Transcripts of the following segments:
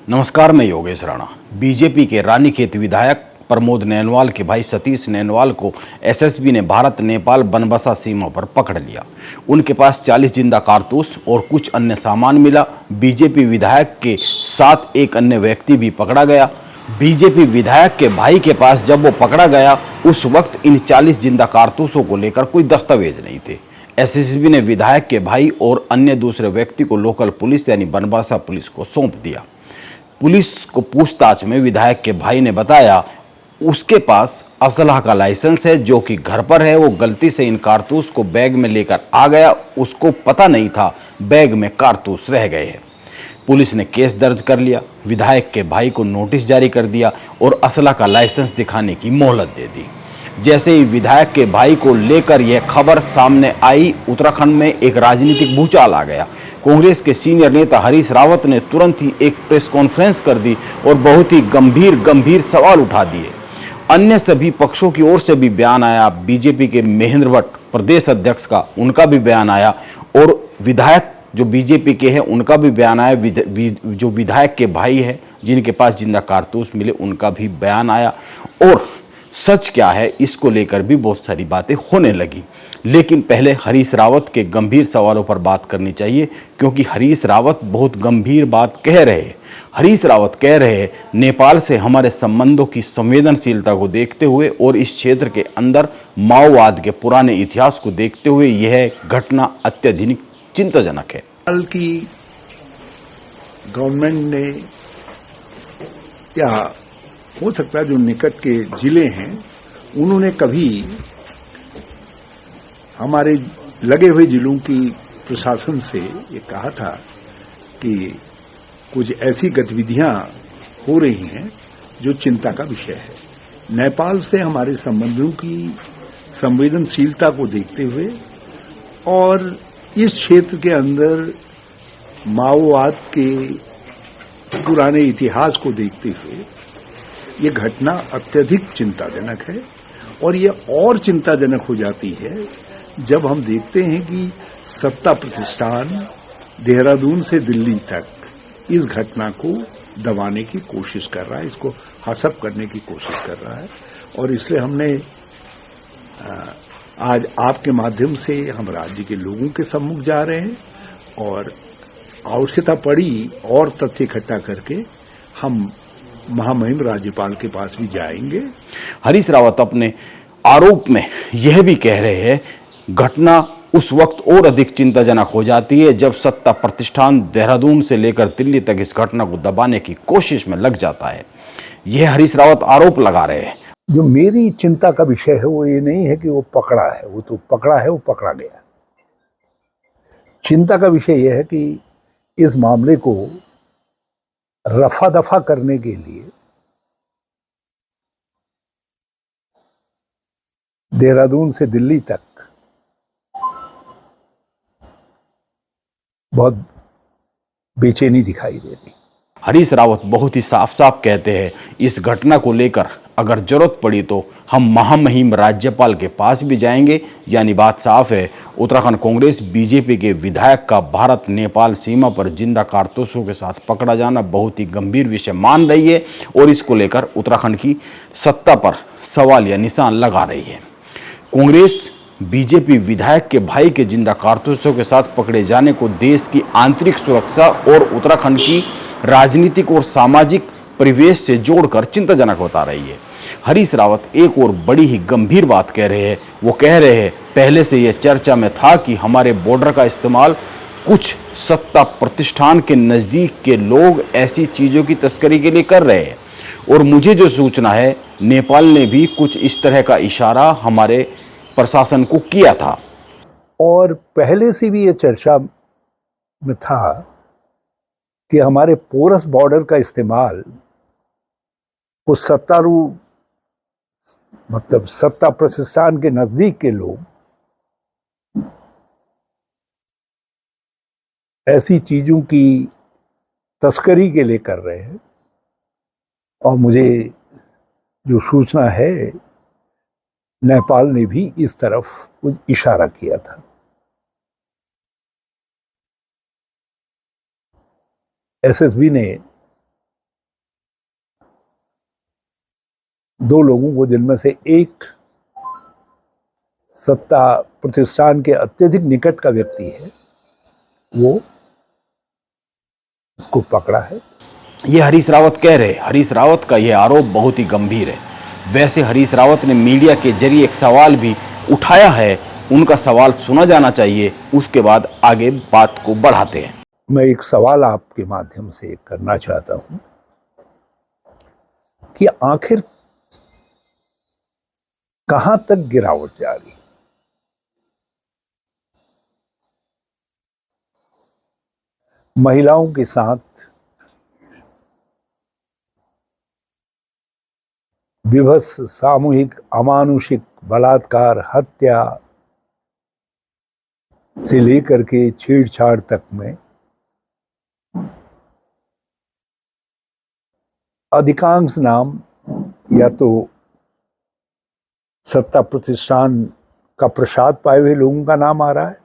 नमस्कार, मैं योगेश राणा। बीजेपी के रानीखेत विधायक प्रमोद नैनवाल के भाई सतीश नैनवाल को एसएसबी ने भारत नेपाल बनबसा सीमा पर पकड़ लिया। उनके पास 40 जिंदा कारतूस और कुछ अन्य सामान मिला। बीजेपी विधायक के साथ एक अन्य व्यक्ति भी पकड़ा गया। बीजेपी विधायक के भाई के पास जब वो पकड़ा गया उस वक्त इन 40 जिंदा कारतूसों को लेकर कोई दस्तावेज नहीं थे। एसएसबी ने विधायक के भाई और अन्य दूसरे व्यक्ति को लोकल पुलिस यानी बनबसा पुलिस को सौंप दिया। पुलिस को पूछताछ में विधायक के भाई ने बताया उसके पास असलहा का लाइसेंस है जो कि घर पर है। वो गलती से इन कारतूस को बैग में लेकर आ गया, उसको पता नहीं था बैग में कारतूस रह गए हैं। पुलिस ने केस दर्ज कर लिया, विधायक के भाई को नोटिस जारी कर दिया और असलहा का लाइसेंस दिखाने की मोहलत दे दी। जैसे ही विधायक के भाई को लेकर यह खबर सामने आई, उत्तराखंड में एक राजनीतिक भूचाल आ गया। कांग्रेस के सीनियर नेता हरीश रावत ने तुरंत ही एक प्रेस कॉन्फ्रेंस कर दी और बहुत ही गंभीर सवाल उठा दिए। अन्य सभी पक्षों की ओर से भी बयान आया। बीजेपी के महेंद्र भट्ट प्रदेश अध्यक्ष का उनका भी बयान आया और विधायक जो बीजेपी के हैं उनका भी बयान आया। जो विधायक के भाई हैं जिनके पास जिंदा कारतूस मिले उनका भी बयान आया और सच क्या है इसको लेकर भी बहुत सारी बातें होने लगी। लेकिन पहले हरीश रावत के गंभीर सवालों पर बात करनी चाहिए क्योंकि हरीश रावत बहुत गंभीर बात कह रहे हैं। हरीश रावत कह रहे हैं नेपाल से हमारे संबंधों की संवेदनशीलता को देखते हुए और इस क्षेत्र के अंदर माओवाद के पुराने इतिहास को देखते हुए यह घटना अत्यधिक चिंताजनक है। नेपाल की गवर्नमेंट ने या हो सकता है जो निकट के जिले हैं उन्होंने कभी हमारे लगे हुए जिलों की प्रशासन से ये कहा था कि कुछ ऐसी गतिविधियां हो रही हैं जो चिंता का विषय है। नेपाल से हमारे संबंधों की संवेदनशीलता को देखते हुए और इस क्षेत्र के अंदर माओवाद के पुराने इतिहास को देखते हुए ये घटना अत्यधिक चिंताजनक है और ये और चिंताजनक हो जाती है जब हम देखते हैं कि सत्ता प्रतिष्ठान देहरादून से दिल्ली तक इस घटना को दबाने की कोशिश कर रहा है, इसको हसप करने की कोशिश कर रहा है। और इसलिए हमने आज आपके माध्यम से हम राज्य के लोगों के सम्मुख जा रहे हैं और आवश्यकता पड़ी और तथ्य इकट्ठा करके हम महामहिम राज्यपाल के पास भी जाएंगे। हरीश रावत अपने आरोप में यह भी कह रहे हैं घटना उस वक्त और अधिक चिंताजनक हो जाती है जब सत्ता प्रतिष्ठान देहरादून से लेकर दिल्ली तक इस घटना को दबाने की कोशिश में लग जाता है। यह हरीश रावत आरोप लगा रहे हैं। जो मेरी चिंता का विषय है वो ये नहीं है कि वो पकड़ा है, वो तो पकड़ा है, वो पकड़ा गया। चिंता का विषय यह है कि इस मामले को रफा दफा करने के लिए देहरादून से दिल्ली तक बहुत बेचैनी दिखाई दे रही। हरीश रावत बहुत ही साफ साफ कहते हैं इस घटना को लेकर अगर जरूरत पड़ी तो हम महामहिम राज्यपाल के पास भी जाएंगे। यानी बात साफ है, उत्तराखंड कांग्रेस बीजेपी के विधायक का भारत नेपाल सीमा पर जिंदा कारतूसों के साथ पकड़ा जाना बहुत ही गंभीर विषय मान रही है और इसको लेकर उत्तराखंड की सत्ता पर सवाल या निशान लगा रही है। कांग्रेस बीजेपी विधायक के भाई के जिंदा कारतूसों के साथ पकड़े जाने को देश की आंतरिक सुरक्षा और उत्तराखंड की राजनीतिक और सामाजिक परिवेश से जोड़कर चिंताजनक बता रही है। हरीश रावत एक और बड़ी ही गंभीर बात कह रहे हैं। वो कह रहे हैं पहले से यह चर्चा में था कि हमारे बॉर्डर का इस्तेमाल कुछ सत्ता प्रतिष्ठान के नजदीक के लोग ऐसी चीजों की तस्करी के लिए कर रहे हैं और मुझे जो सूचना है नेपाल ने भी कुछ इस तरह का इशारा हमारे प्रशासन को किया था। और पहले से भी ये चर्चा में था कि हमारे पोरस बॉर्डर का इस्तेमाल कुछ सत्तारूढ़ मतलब सत्ता प्रतिष्ठान के नजदीक के लोग ऐसी चीजों की तस्करी के लिए कर रहे हैं। और मुझे जो सूचना है नेपाल ने भी इस तरफ कुछ इशारा किया था। एसएसबी ने दो लोगों को, जिनमें से एक सत्ता प्रतिष्ठान के अत्यधिक निकट का व्यक्ति है, वो उसको पकड़ा है। ये हरीश रावत कह रहे। हरीश रावत का यह आरोप बहुत ही गंभीर है। वैसे हरीश रावत ने मीडिया के जरिए एक सवाल भी उठाया है, उनका सवाल सुना जाना चाहिए, उसके बाद आगे बात को बढ़ाते हैं। मैं एक सवाल आपके माध्यम से करना चाहता हूं कि आखिर कहां तक गिरावट जारी? महिलाओं के साथ विभत्स सामूहिक अमानुषिक बलात्कार, हत्या से लेकर के छेड़छाड़ तक में अधिकांश नाम या तो सत्ता प्रतिष्ठान का प्रसाद पाए हुए लोगों का नाम आ रहा है,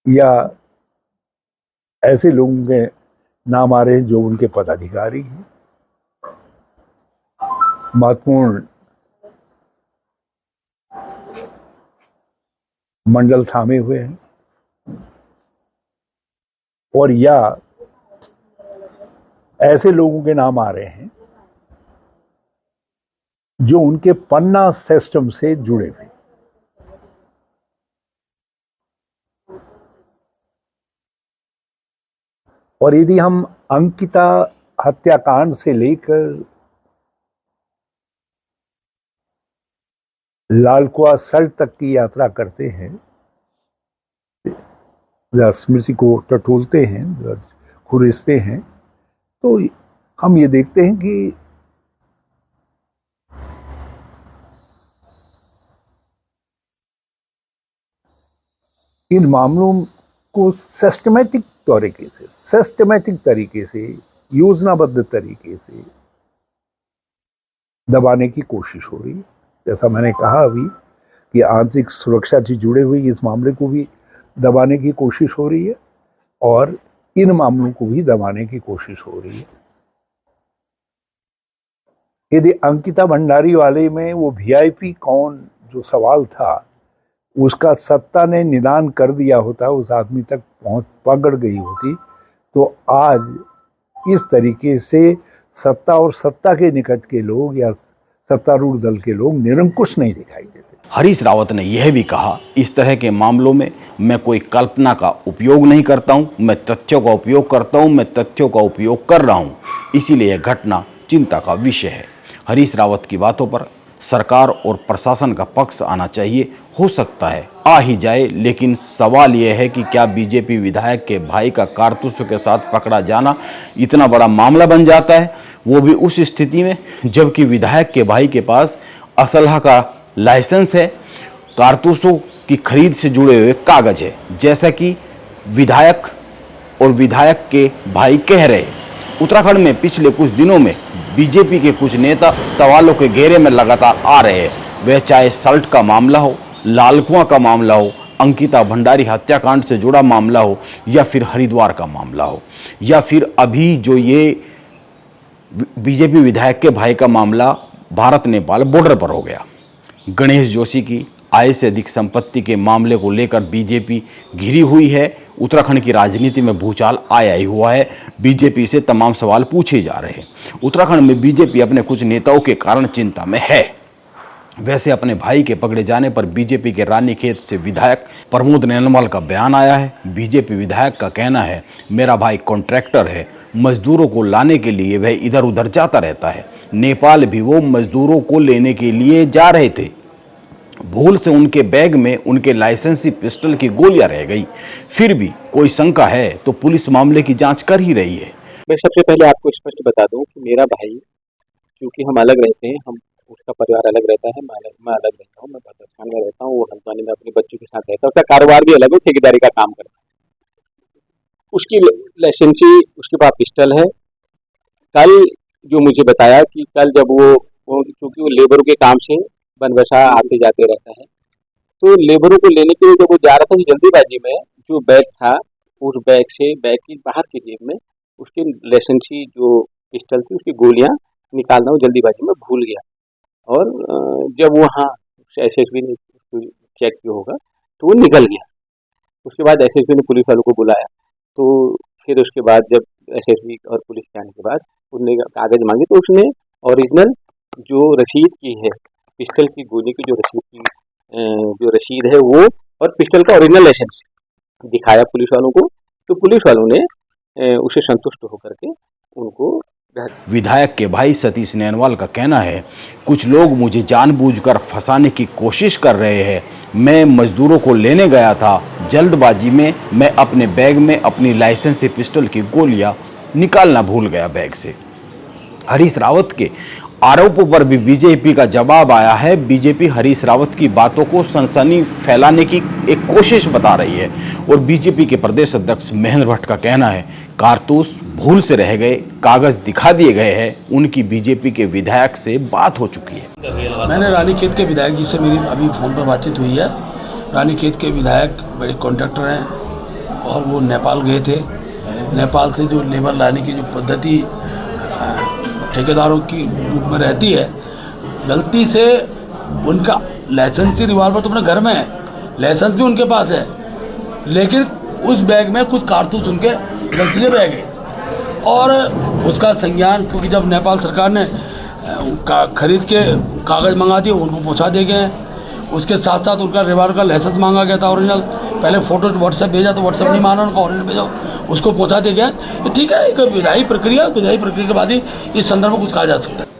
या ऐसे लोगों के नाम आ रहे हैं जो उनके पदाधिकारी हैं, महत्वपूर्ण मंडल थामे हुए हैं, और या ऐसे लोगों के नाम आ रहे हैं जो उनके पन्ना सिस्टम से जुड़े हुए। और यदि हम अंकिता हत्याकांड से लेकर लालकुआ सल्ट तक की यात्रा करते हैं, स्मृति को टटोलते हैं, खुरेसते हैं, तो हम ये देखते हैं कि इन मामलों को सिस्टमैटिक तरीके से, योजनाबद्ध तरीके से दबाने की कोशिश हो रही है। जैसा मैंने कहा अभी कि आंतरिक सुरक्षा से जुड़े हुए इस मामले को भी दबाने की कोशिश हो रही है और इन मामलों को भी दबाने की कोशिश हो रही है। यदि अंकिता भंडारी वाले में वो वीआईपी कौन जो सवाल था, उसका सत्ता ने निदान कर दिया होता, उस आदमी तक पहुंच पकड़ गई होती, तो आज इस तरीके से सत्ता और सत्ता के निकट के लोग या सत्तारूढ़ दल के लोग निरंकुश नहीं दिखाई देते। हरीश रावत ने यह भी कहा, इस तरह के मामलों में मैं कोई कल्पना का उपयोग नहीं करता हूं, मैं तथ्यों का उपयोग करता हूं, मैं तथ्यों का उपयोग कर रहा हूं, इसीलिए यह घटना चिंता का विषय है। हरीश रावत की बातों पर सरकार और प्रशासन का पक्ष आना चाहिए, हो सकता है आ ही जाए, लेकिन सवाल यह है कि क्या बीजेपी विधायक के भाई का कारतूसों के साथ पकड़ा जाना इतना बड़ा मामला बन जाता है, वो भी उस स्थिति में जबकि विधायक के भाई के पास असलहा का लाइसेंस है, कारतूसों की खरीद से जुड़े हुए कागज है, जैसा कि विधायक और विधायक के भाई कह रहे। उत्तराखंड में पिछले कुछ दिनों में बीजेपी के कुछ नेता सवालों के घेरे में लगातार आ रहे हैं, वह चाहे सल्ट का मामला हो, लालकुआं का मामला हो, अंकिता भंडारी हत्याकांड से जुड़ा मामला हो, या फिर हरिद्वार का मामला हो, या फिर अभी जो ये बीजेपी विधायक के भाई का मामला भारत नेपाल बॉर्डर पर हो गया। गणेश जोशी की आय से अधिक संपत्ति के मामले को लेकर बीजेपी घिरी हुई है। उत्तराखंड की राजनीति में भूचाल आया ही हुआ है। बीजेपी से तमाम सवाल पूछे जा रहे हैं। उत्तराखंड में बीजेपी अपने कुछ नेताओं के कारण चिंता में है। वैसे अपने भाई के पकड़े जाने पर बीजेपी के रानीखेत से विधायक प्रमोद नैनवाल का बयान आया है। बीजेपी विधायक का कहना है, मेरा भाई कॉन्ट्रैक्टर है, मजदूरों को लाने के लिए वह इधर उधर जाता रहता है। नेपाल भी वो मजदूरों को लेने के लिए जा रहे थे, भूल से उनके बैग में उनके लाइसेंसी पिस्टल की गोलियां रह गई। फिर भी कोई शंका है तो पुलिस मामले की जांच कर ही रही है। मैं सबसे पहले आपको स्पष्ट बता दूं कि मेरा भाई, क्योंकि हम अलग रहते हैं, हम उसका परिवार अलग रहता है, मैं अलग रहता हूँ, मैं बदरखान में रहता हूँ, वो हल्द्वानी में अपने बच्चों के साथ रहता है। उसका कारोबार भी अलग है, ठेकेदारी का काम करता है। उसकी लाइसेंसी, उसके पास पिस्टल है। कल जो मुझे बताया कि कल जब वो क्योंकि वो लेबरों के काम से बनबसा आते जाते रहता है, तो लेबरों को लेने के लिए जब वो जा रहा था, तो जल्दीबाजी में जो बैग था, उस बैग से बैग की बाहर की जेब में उसके लाइसेंसी जो पिस्टल थी, उसकी गोलियां निकालना वो जल्दीबाजी में भूल गया। और जब वहाँ एसएसपी ने चेक किया होगा तो वो निकल गया। उसके बाद एसएसपी ने पुलिस वालों को बुलाया, तो फिर उसके बाद जब एसएसपी और पुलिस के आने के बाद उनने कागज मांगे, तो उसने ओरिजिनल जो रसीद की है, पिस्टल की गोली की जो रसीद है वो, और पिस्टल का ओरिजिनल लाइसेंस दिखाया पुलिस वालों को। तो पुलिस वालों ने उसे संतुष्ट होकर के उनको। विधायक के भाई सतीश नैनवाल का कहना है, कुछ लोग मुझे जानबूझकर फंसाने की कोशिश कर रहे हैं। मैं मजदूरों को लेने गया था, जल्दबाजी में मैं अपने बैग में अपनी लाइसेंस से पिस्टल की गोलियां निकालना भूल गया बैग से। हरीश रावत के आरोपों पर भी बीजेपी का जवाब आया है। बीजेपी हरीश रावत की बातों को सनसनी फैलाने की एक कोशिश बता रही है और बीजेपी के प्रदेश अध्यक्ष महेंद्र भट्ट का कहना है, कारतूस भूल से रह गए, कागज दिखा दिए गए हैं। उनकी बीजेपी के विधायक से बात हो चुकी है। मैंने रानीखेत के विधायक जी से मेरी अभी फ़ोन पर बातचीत हुई है। रानीखेत के विधायक मेरे कॉन्ट्रैक्टर हैं और वो नेपाल गए थे। नेपाल से जो लेबर लाने की जो पद्धति ठेकेदारों की रूप में रहती है, गलती से उनका लाइसेंसी रिवॉल्वर तो अपने घर में है, लाइसेंस भी उनके पास है, लेकिन उस बैग में कुछ कारतूस उनके गलती से रह गए और उसका संज्ञान, क्योंकि जब नेपाल सरकार ने खरीद के कागज़ मंगा दिए उनको पहुंचा दे गए हैं। उसके साथ साथ उनका रिवॉल्वर का लाइसेंस मांगा गया था ओरिजिनल, पहले फ़ोटो व्हाट्सएप भेजा तो व्हाट्सएप नहीं माना, उनका ओरिजिनल भेजा, उसको पहुंचा दे गया। ये ठीक है, एक विधायी प्रक्रिया के बाद ही इस संदर्भ में कुछ कहा जा सकता है।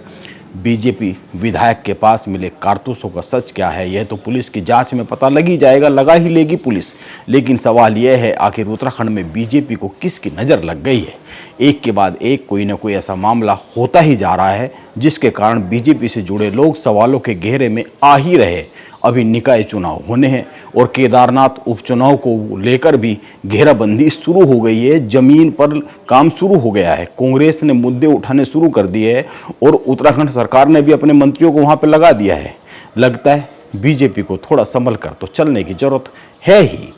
बीजेपी विधायक के पास मिले कारतूसों का सच क्या है, यह तो पुलिस की जांच में पता लग ही जाएगा, लगा ही लेगी पुलिस। लेकिन सवाल यह है, आखिर उत्तराखंड में बीजेपी को किसकी नज़र लग गई है? एक के बाद एक कोई न कोई ऐसा मामला होता ही जा रहा है जिसके कारण बीजेपी से जुड़े लोग सवालों के घेरे में आ ही रहे। अभी निकाय चुनाव होने हैं और केदारनाथ उपचुनाव को लेकर भी घेराबंदी शुरू हो गई है। जमीन पर काम शुरू हो गया है। कांग्रेस ने मुद्दे उठाने शुरू कर दिए हैं और उत्तराखंड सरकार ने भी अपने मंत्रियों को वहां पर लगा दिया है। लगता है बीजेपी को थोड़ा संभल कर तो चलने की जरूरत है ही।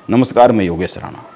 नमस्कार, मैं योगेश राणा।